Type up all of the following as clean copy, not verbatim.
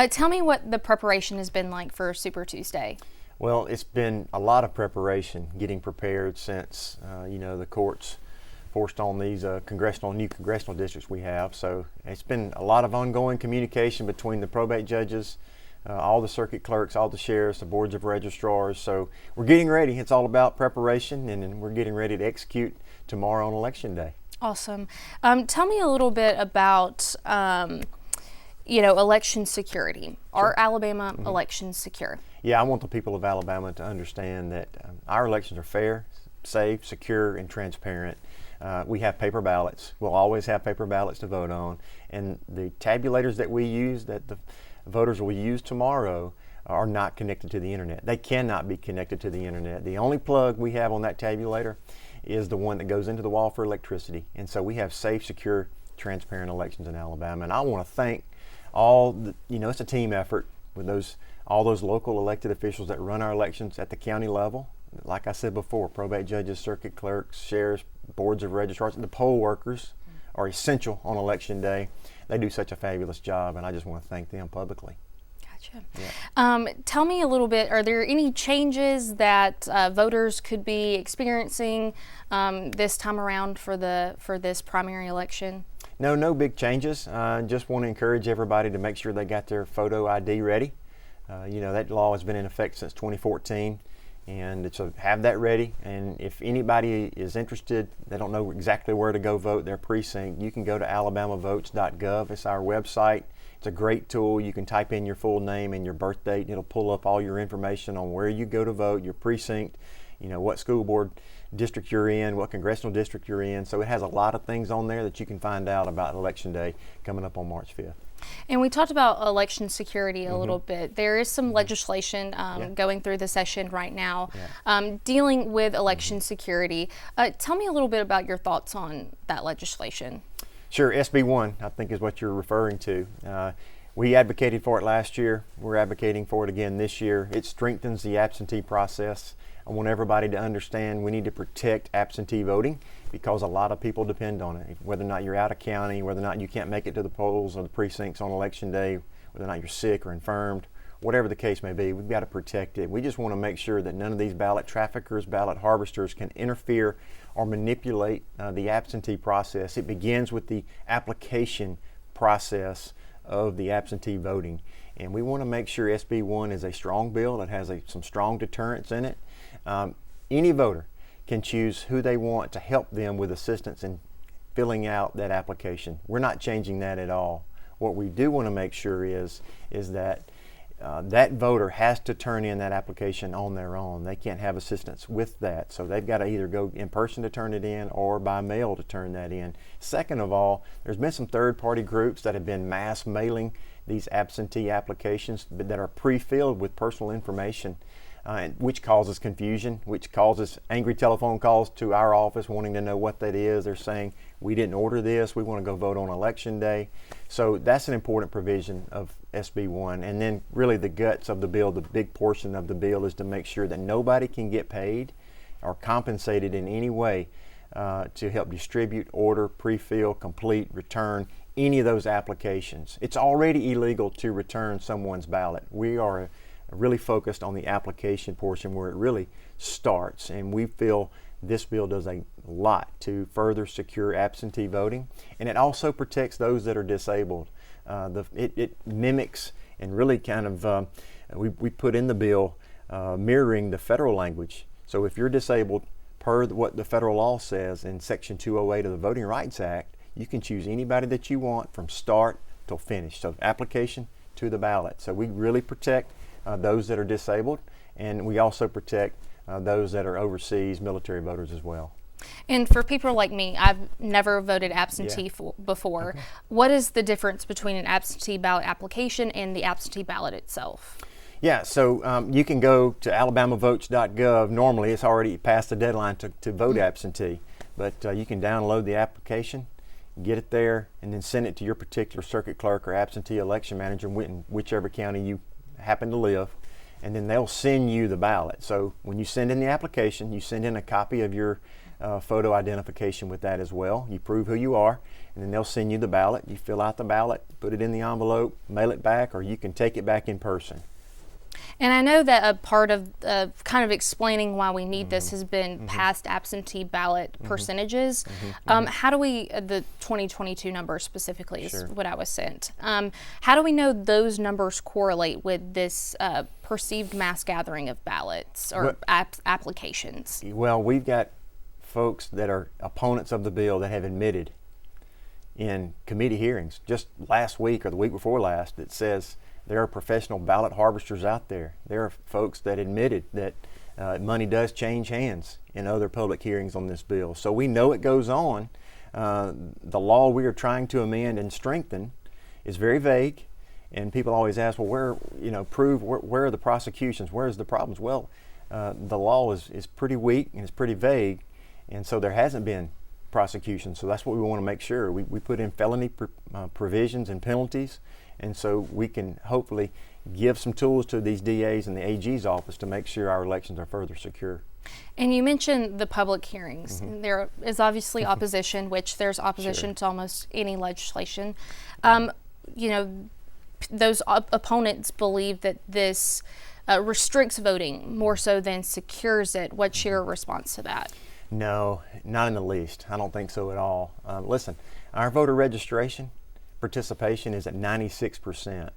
Tell me what the preparation has been like for Super Tuesday. Well, it's been a lot of preparation, getting prepared since the courts forced on these new congressional districts we have. So it's been a lot of ongoing communication between the probate judges, all the circuit clerks, all the sheriffs, the boards of registrars. So we're getting ready. It's all about preparation, and we're getting ready to execute tomorrow on Election Day. Awesome. Tell me a little bit about election security. Sure. Are Alabama elections secure? Yeah, I want the people of Alabama to understand that our elections are fair, safe, secure, and transparent. We have paper ballots. We'll always have paper ballots to vote on. And the tabulators that we use, that the voters will use tomorrow, are not connected to the internet. They cannot be connected to the internet. The only plug we have on that tabulator is the one that goes into the wall for electricity. And so we have safe, secure, transparent elections in Alabama. And I want to thank it's a team effort with all those local elected officials that run our elections at the county level. Like I said before, probate judges, circuit clerks, sheriffs, boards of registrars, and the poll workers are essential on Election Day. They do such a fabulous job, and I just want to thank them publicly. Gotcha. Yeah. Tell me a little bit, are there any changes that voters could be experiencing this time around for this primary election? No big changes. Just want to encourage everybody to make sure they got their photo ID ready. That law has been in effect since 2014, and so have that ready. And if anybody is interested, they don't know exactly where to go vote their precinct, you can go to alabamavotes.gov. It's our website. It's a great tool. You can type in your full name and your birth date, and it'll pull up all your information on where you go to vote, your precinct, what school board district you're in, what congressional district you're in. So it has a lot of things on there that you can find out about Election Day coming up on March 5th. And we talked about election security a little bit. There is some legislation going through the session right now dealing with election security. Tell me a little bit about your thoughts on that legislation. Sure. SB 1, I think, is what you're referring to. We advocated for it last year. We're advocating for it again this year. It strengthens the absentee process. I want everybody to understand we need to protect absentee voting because a lot of people depend on it. Whether or not you're out of county, whether or not you can't make it to the polls or the precincts on Election Day, whether or not you're sick or infirmed, whatever the case may be, we've got to protect it. We just want to make sure that none of these ballot traffickers, ballot harvesters can interfere or manipulate the absentee process. It begins with the application process of the absentee voting. And we want to make sure SB 1 is a strong bill that has some strong deterrents in it. Any voter can choose who they want to help them with assistance in filling out that application. We're not changing that at all. What we do want to make sure is that that voter has to turn in that application on their own. They can't have assistance with that. So they've got to either go in person to turn it in or by mail to turn that in. Second of all, there's been some third-party groups that have been mass mailing these absentee applications that are pre-filled with personal information, which causes confusion, which causes angry telephone calls to our office wanting to know what that is. They're saying, we didn't order this, we want to go vote on Election Day. So that's an important provision of SB 1. And then really the guts of the bill, the big portion of the bill, is to make sure that nobody can get paid or compensated in any way to help distribute, order, pre-fill, complete, return any of those applications. It's already illegal to return someone's ballot. We are really focused on the application portion where it really starts, and we feel this bill does a lot to further secure absentee voting, and it also protects those that are disabled. It mimics and really kind of we put in the bill mirroring the federal language. So if you're disabled, per what the federal law says in Section 208 of the Voting Rights Act, you can choose anybody that you want from start till finish. So application to the ballot. So we really protect those that are disabled, and we also protect those that are overseas military voters as well. And for people like me, I've never voted absentee before. Okay. What is the difference between an absentee ballot application and the absentee ballot itself? Yeah, so you can go to alabamavotes.gov. Normally it's already past the deadline to vote absentee, but you can download the application, get it there, and then send it to your particular circuit clerk or absentee election manager in whichever county you happen to live, and then they'll send you the ballot. So when you send in the application, you send in a copy of your photo identification with that as well. You prove who you are, and then they'll send you the ballot. You fill out the ballot, put it in the envelope, mail it back, or you can take it back in person. And I know that a part of kind of explaining why we need this has been past absentee ballot percentages. How do we, the 2022 numbers specifically is what I was sent. How do we know those numbers correlate with this perceived mass gathering of ballots or applications? Well, we've got folks that are opponents of the bill that have admitted in committee hearings just last week or the week before last that says there are professional ballot harvesters out there. There are folks that admitted that money does change hands in other public hearings on this bill. So we know it goes on. The law we are trying to amend and strengthen is very vague, and people always ask, well, where are the prosecutions? Where's the problems? Well, the law is pretty weak and it's pretty vague, and so there hasn't been prosecution. So that's what we want to make sure. We put in felony provisions and penalties, and so we can hopefully give some tools to these DAs and the AG's office to make sure our elections are further secure. And you mentioned the public hearings. There is obviously opposition, which there's opposition to almost any legislation. Those opponents believe that this restricts voting more so than secures it. What's your response to that? No, not in the least. I don't think so at all. Listen, our voter registration participation is at 96%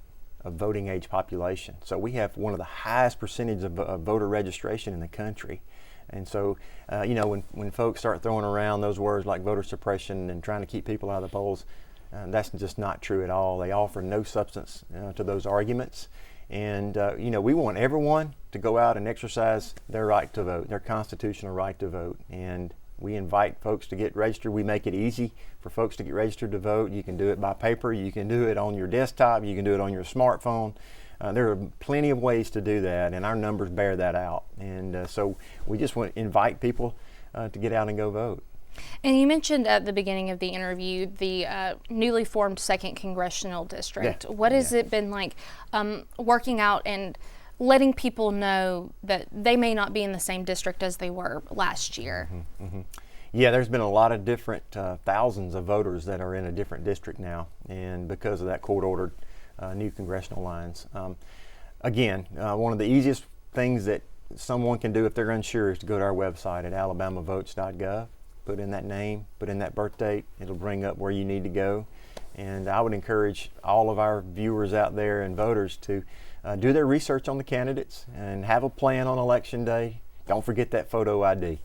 of voting age population. So we have one of the highest percentages of voter registration in the country. And so, when folks start throwing around those words like voter suppression and trying to keep people out of the polls, that's just not true at all. They offer no substance to those arguments. And, we want everyone to go out and exercise their right to vote, their constitutional right to vote. And we invite folks to get registered. We make it easy for folks to get registered to vote. You can do it by paper. You can do it on your desktop. You can do it on your smartphone. There are plenty of ways to do that, and our numbers bear that out. And so we just want to invite people to get out and go vote. And you mentioned at the beginning of the interview the newly formed 2nd Congressional District. Yeah. What has it been like working out and letting people know that they may not be in the same district as they were last year? Yeah, there's been a lot of different thousands of voters that are in a different district now, and because of that court-ordered new congressional lines. Again, one of the easiest things that someone can do if they're unsure is to go to our website at alabamavotes.gov, put in that name, put in that birth date. It'll bring up where you need to go. And I would encourage all of our viewers out there and voters to do their research on the candidates and have a plan on Election Day. Don't forget that photo ID.